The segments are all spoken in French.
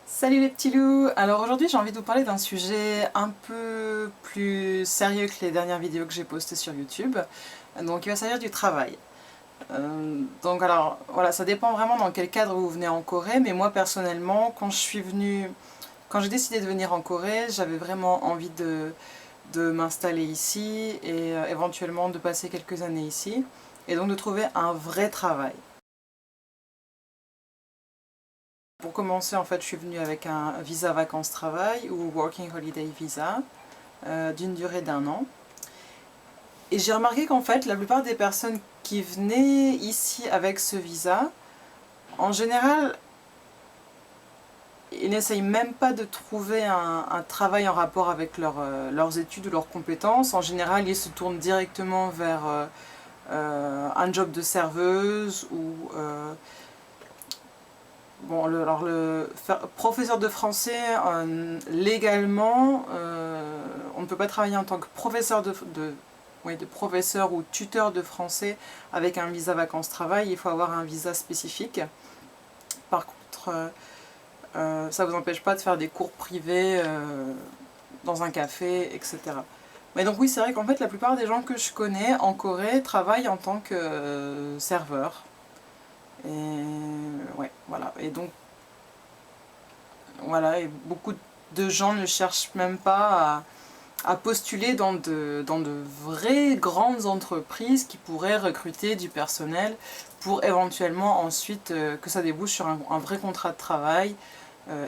Salut les petits loups! Alors aujourd'hui j'ai envie de vous parler d'un sujet un peu plus sérieux que les dernières vidéos que j'ai postées sur YouTube. Donc il va s'agir du travail. Donc alors voilà, ça dépend vraiment dans quel cadre vous venez en Corée, mais moi personnellement quand j'ai décidé de venir en Corée, j'avais vraiment envie de m'installer ici et éventuellement de passer quelques années ici et donc de trouver un vrai travail. Pour commencer, en fait, je suis venue avec un visa vacances-travail ou Working Holiday Visa d'une durée d'1 an. Et j'ai remarqué qu'en fait, la plupart des personnes qui venaient ici avec ce visa, en général, ils n'essayent même pas de trouver un travail en rapport avec leurs études ou leurs compétences. En général, ils se tournent directement vers un job de serveuse ou bon, professeur de français, légalement, on ne peut pas travailler en tant que professeur de professeur ou tuteur de français avec un visa vacances-travail. Il faut avoir un visa spécifique. Par contre, ça ne vous empêche pas de faire des cours privés dans un café, etc. Mais donc oui, c'est vrai qu'en fait, la plupart des gens que je connais en Corée travaillent en tant que serveur. Et ouais, voilà. Et donc, voilà, et beaucoup de gens ne cherchent même pas à postuler dans de vraies grandes entreprises qui pourraient recruter du personnel pour éventuellement ensuite que ça débouche sur un vrai contrat de travail,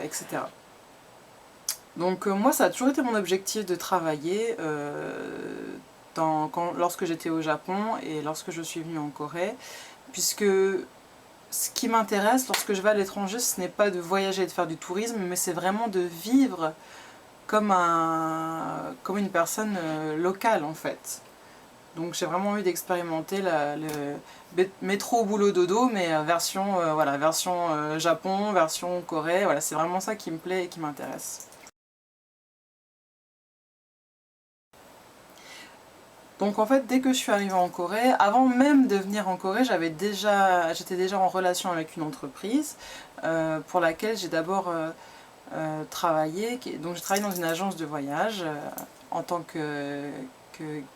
etc. Donc moi ça a toujours été mon objectif de travailler lorsque j'étais au Japon et lorsque je suis venue en Corée, puisque ce qui m'intéresse lorsque je vais à l'étranger, ce n'est pas de voyager et de faire du tourisme, mais c'est vraiment de vivre comme une personne locale en fait. Donc j'ai vraiment envie d'expérimenter le métro boulot dodo, mais version Japon, version Corée. Voilà, c'est vraiment ça qui me plaît et qui m'intéresse. Donc en fait, dès que je suis arrivée en Corée, avant même de venir en Corée, j'étais déjà en relation avec une entreprise pour laquelle j'ai d'abord travaillé. Donc j'ai travaillé dans une agence de voyage en tant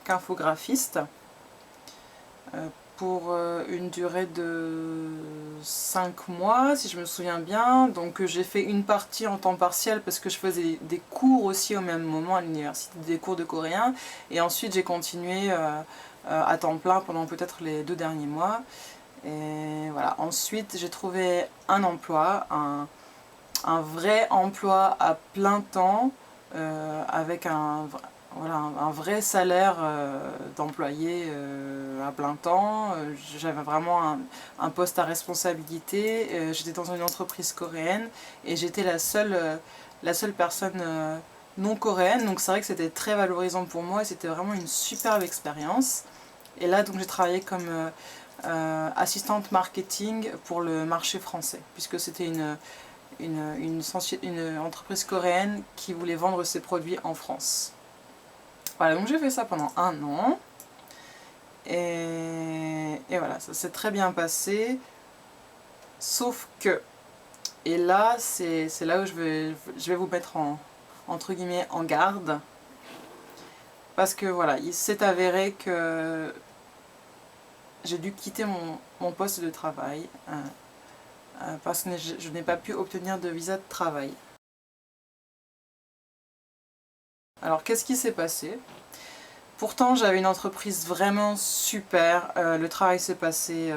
qu'infographiste pour une durée de 5 mois, si je me souviens bien. Donc j'ai fait une partie en temps partiel parce que je faisais des cours aussi au même moment à l'université, des cours de coréen. Et ensuite j'ai continué à temps plein pendant peut-être les 2 derniers mois. Et voilà. Ensuite j'ai trouvé un emploi, un vrai emploi à plein temps avec un vrai salaire d'employé à plein temps. J'avais vraiment un poste à responsabilité. J'étais dans une entreprise coréenne et j'étais la seule personne non coréenne. Donc c'est vrai que c'était très valorisant pour moi et c'était vraiment une superbe expérience. Et là donc j'ai travaillé comme assistante marketing pour le marché français, puisque c'était une entreprise coréenne qui voulait vendre ses produits en France. Voilà, donc j'ai fait ça pendant 1 an. Et voilà, ça s'est très bien passé. Sauf que, et là, c'est là où je vais vous mettre entre guillemets en garde. Parce que voilà, il s'est avéré que j'ai dû quitter mon poste de travail parce que je n'ai pas pu obtenir de visa de travail. Alors qu'est-ce qui s'est passé? Pourtant j'avais une entreprise vraiment super, le travail s'est passé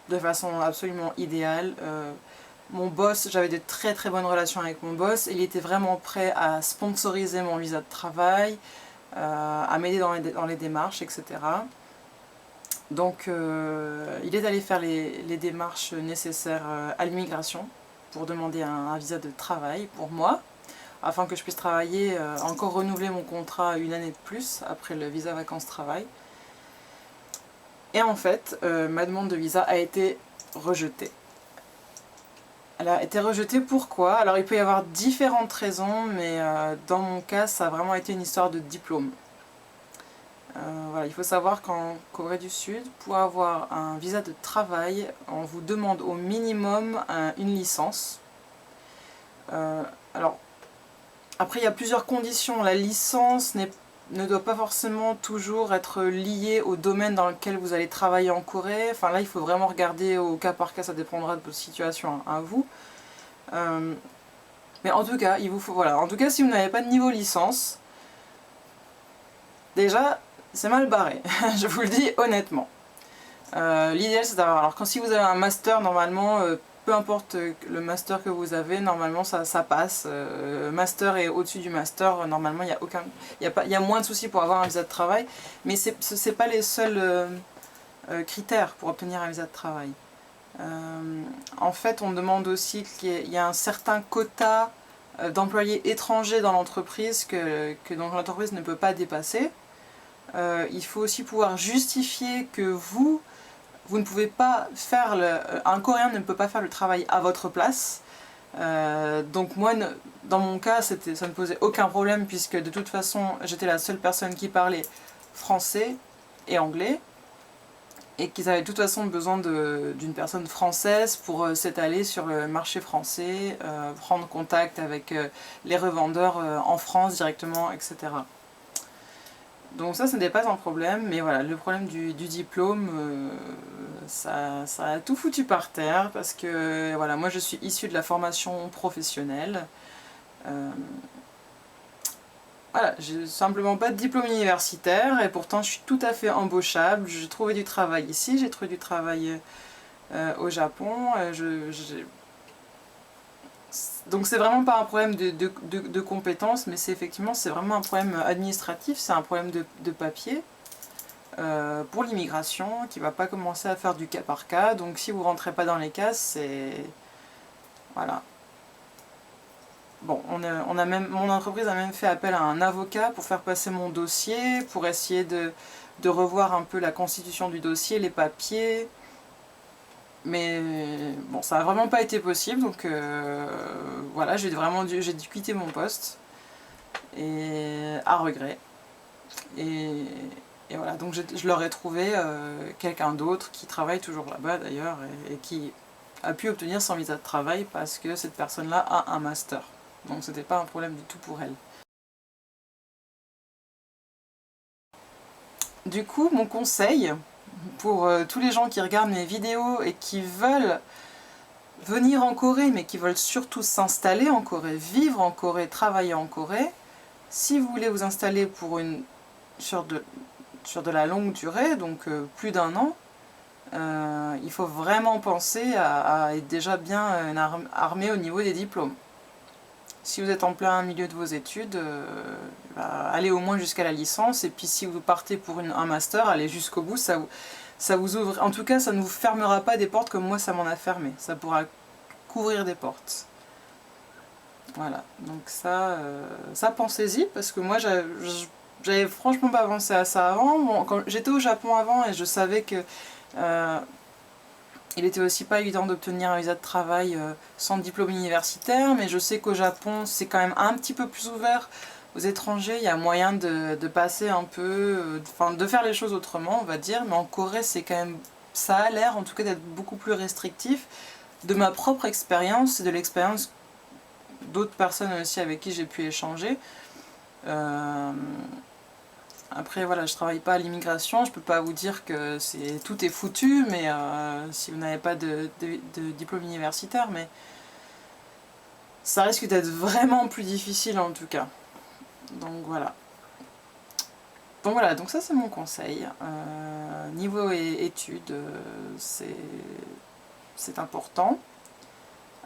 de façon absolument idéale. Mon boss, j'avais de très très bonnes relations avec mon boss, il était vraiment prêt à sponsoriser mon visa de travail, à m'aider dans les démarches, etc. Donc il est allé faire les démarches nécessaires à l'immigration pour demander un visa de travail pour moi, afin que je puisse travailler, encore renouveler mon contrat 1 année de plus après le visa vacances-travail. Et en fait, ma demande de visa a été rejetée. Elle a été rejetée, pourquoi? Alors il peut y avoir différentes raisons, mais dans mon cas, ça a vraiment été une histoire de diplôme. Voilà, il faut savoir qu'en Corée du Sud, pour avoir un visa de travail, on vous demande au minimum une licence. Alors, après il y a plusieurs conditions. La licence ne doit pas forcément toujours être liée au domaine dans lequel vous allez travailler en Corée. Enfin là, il faut vraiment regarder au cas par cas, ça dépendra de votre situation à vous. Mais en tout cas, il vous faut, voilà. En tout cas, si vous n'avez pas de niveau licence, déjà, c'est mal barré. Je vous le dis honnêtement. L'idéal, c'est d'avoir... Alors, si vous avez un master, normalement, peu importe le master que vous avez, normalement, ça passe. Master et au-dessus du master, normalement, il y a moins de soucis pour avoir un visa de travail. Mais ce n'est pas les seuls critères pour obtenir un visa de travail. En fait, on demande aussi qu'il y ait un certain quota d'employés étrangers dans l'entreprise que donc l'entreprise ne peut pas dépasser. Il faut aussi pouvoir justifier que vous ne pouvez pas faire un Coréen ne peut pas faire le travail à votre place. Donc moi, dans mon cas, ça ne posait aucun problème puisque de toute façon, j'étais la seule personne qui parlait français et anglais. Et qu'ils avaient de toute façon besoin d'une personne française pour s'étaler sur le marché français, prendre contact avec les revendeurs en France directement, etc. Donc ça, ce n'était pas un problème, mais voilà, le problème du diplôme, ça a tout foutu par terre, parce que voilà, moi je suis issue de la formation professionnelle. Voilà, j'ai simplement pas de diplôme universitaire, et pourtant je suis tout à fait embauchable. J'ai trouvé du travail ici, j'ai trouvé du travail au Japon. Donc c'est vraiment pas un problème de compétences, mais effectivement c'est vraiment un problème administratif, c'est un problème de papier pour l'immigration qui va pas commencer à faire du cas par cas. Donc si vous rentrez pas dans les cases, c'est... Voilà. Bon, mon entreprise a même fait appel à un avocat pour faire passer mon dossier, pour essayer de revoir un peu la constitution du dossier, les papiers. Mais bon, ça n'a vraiment pas été possible, donc voilà, j'ai dû quitter mon poste, et à regret. Et voilà, donc je leur ai trouvé quelqu'un d'autre qui travaille toujours là-bas d'ailleurs, et qui a pu obtenir son visa de travail parce que cette personne-là a un master. Donc c'était pas un problème du tout pour elle. Du coup, mon conseil pour tous les gens qui regardent mes vidéos et qui veulent venir en Corée, mais qui veulent surtout s'installer en Corée, vivre en Corée, travailler en Corée, si vous voulez vous installer sur de la longue durée, donc plus d'un an, il faut vraiment penser à être déjà bien armé au niveau des diplômes. Si vous êtes en plein milieu de vos études, allez au moins jusqu'à la licence, et puis si vous partez pour un master, allez jusqu'au bout, ça vous ouvre. En tout cas, ça ne vous fermera pas des portes comme moi ça m'en a fermé, ça pourra couvrir des portes. Voilà, donc ça pensez-y, parce que moi j'avais franchement pas pensé à ça avant. Bon, quand j'étais au Japon avant, et je savais que il était aussi pas évident d'obtenir un visa de travail sans diplôme universitaire, mais je sais qu'au Japon c'est quand même un petit peu plus ouvert aux étrangers, il y a moyen de passer un peu, de faire les choses autrement on va dire, mais en Corée c'est quand même, ça a l'air en tout cas d'être beaucoup plus restrictif, de ma propre expérience et de l'expérience d'autres personnes aussi avec qui j'ai pu échanger. Après voilà, je travaille pas à l'immigration, je peux pas vous dire que tout est foutu, mais si vous n'avez pas de diplôme universitaire, mais ça risque d'être vraiment plus difficile en tout cas. Donc voilà. Donc ça c'est mon conseil. Niveau études, c'est important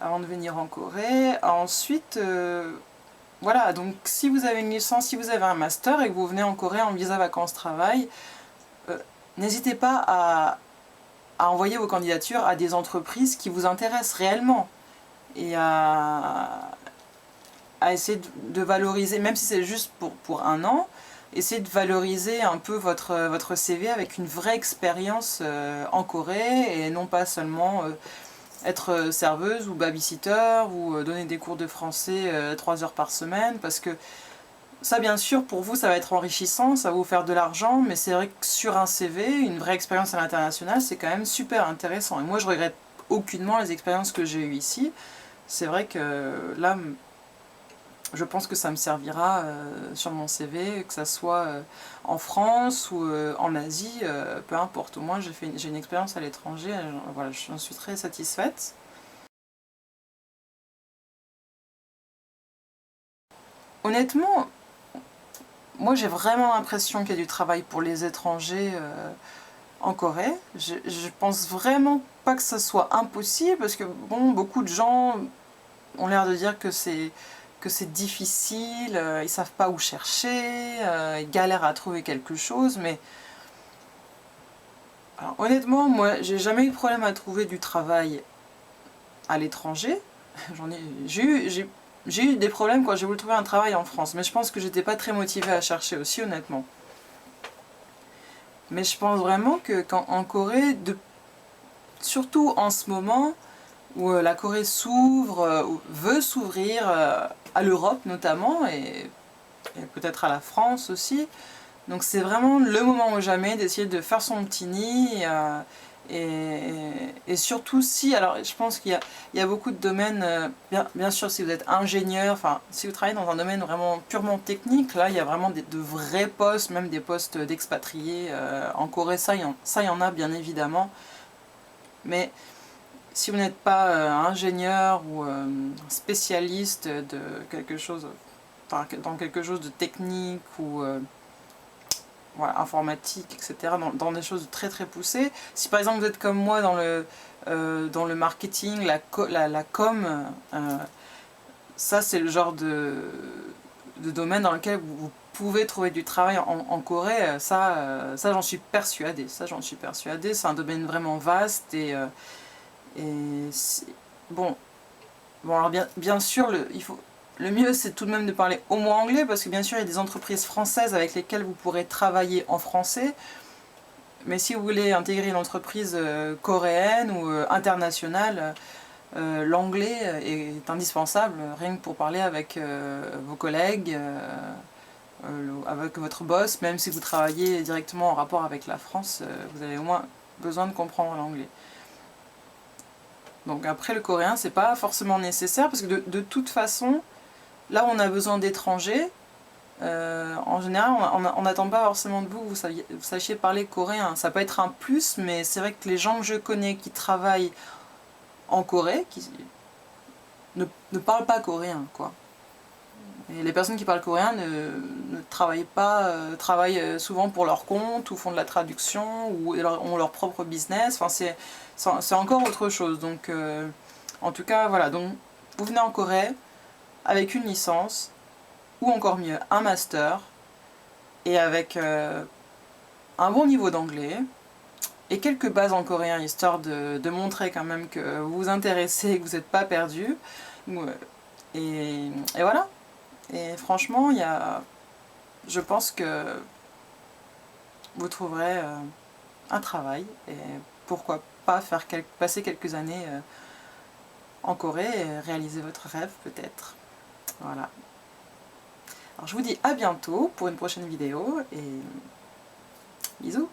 avant de venir en Corée. Ensuite, voilà, donc si vous avez une licence, si vous avez un master et que vous venez en Corée en visa vacances-travail, n'hésitez pas à envoyer vos candidatures à des entreprises qui vous intéressent réellement et à essayer de valoriser, même si c'est juste pour un an, essayez de valoriser un peu votre CV avec une vraie expérience en Corée et non pas seulement être serveuse ou babysitter ou donner des cours de français 3 heures par semaine, parce que ça bien sûr pour vous ça va être enrichissant, ça va vous faire de l'argent, mais c'est vrai que sur un CV, une vraie expérience à l'international, c'est quand même super intéressant. Et moi je regrette aucunement les expériences que j'ai eues ici. C'est vrai que là, je pense que ça me servira sur mon CV, que ça soit en France ou en Asie, peu importe. Au moins j'ai une expérience à l'étranger, voilà, j'en suis très satisfaite. Honnêtement, moi j'ai vraiment l'impression qu'il y a du travail pour les étrangers en Corée. Je pense vraiment pas que ça soit impossible, parce que bon, beaucoup de gens ont l'air de dire que c'est difficile, ils savent pas où chercher, ils galèrent à trouver quelque chose, mais alors, honnêtement, moi j'ai jamais eu de problème à trouver du travail à l'étranger. J'ai eu des problèmes quand j'ai voulu trouver un travail en France, mais je pense que j'étais pas très motivée à chercher aussi, honnêtement. Mais je pense vraiment que en Corée, surtout en ce moment, où la Corée s'ouvre, veut s'ouvrir à l'Europe notamment, et peut-être à la France aussi. Donc c'est vraiment le moment ou jamais d'essayer de faire son petit nid, et surtout si, alors je pense qu'il y a beaucoup de domaines, bien sûr si vous êtes ingénieur, enfin si vous travaillez dans un domaine vraiment purement technique, là il y a vraiment de vrais postes, même des postes d'expatriés en Corée, ça il y en a bien évidemment, mais si vous n'êtes pas ingénieur ou spécialiste de quelque chose, enfin, dans quelque chose de technique ou voilà, informatique, etc., dans des choses très très poussées, si par exemple vous êtes comme moi dans le marketing, la com, ça c'est le genre de domaine dans lequel vous pouvez trouver du travail en Corée, ça j'en suis persuadée, c'est un domaine vraiment vaste, et bon, alors bien sûr, le mieux c'est tout de même de parler au moins anglais, parce que bien sûr il y a des entreprises françaises avec lesquelles vous pourrez travailler en français, mais si vous voulez intégrer une entreprise coréenne ou internationale, l'anglais est indispensable, rien que pour parler avec vos collègues, avec votre boss, même si vous travaillez directement en rapport avec la France, vous avez au moins besoin de comprendre l'anglais. Donc après le coréen c'est pas forcément nécessaire, parce que de toute façon, là où on a besoin d'étrangers, en général on n'attend pas forcément de vous que vous sachiez parler coréen. Ça peut être un plus, mais c'est vrai que les gens que je connais qui travaillent en Corée, qui ne parlent pas coréen, quoi. Et les personnes qui parlent coréen ne travaillent pas, travaillent souvent pour leur compte, ou font de la traduction, ou ont leur propre business, enfin c'est encore autre chose. Donc en tout cas voilà, donc vous venez en Corée avec une licence, ou encore mieux un master, et avec un bon niveau d'anglais, et quelques bases en coréen, histoire de montrer quand même que vous vous intéressez, que vous n'êtes pas perdu. Et voilà. Et franchement, je pense que vous trouverez un travail, et pourquoi pas passer quelques années en Corée et réaliser votre rêve peut-être. Voilà. Alors je vous dis à bientôt pour une prochaine vidéo, et bisous.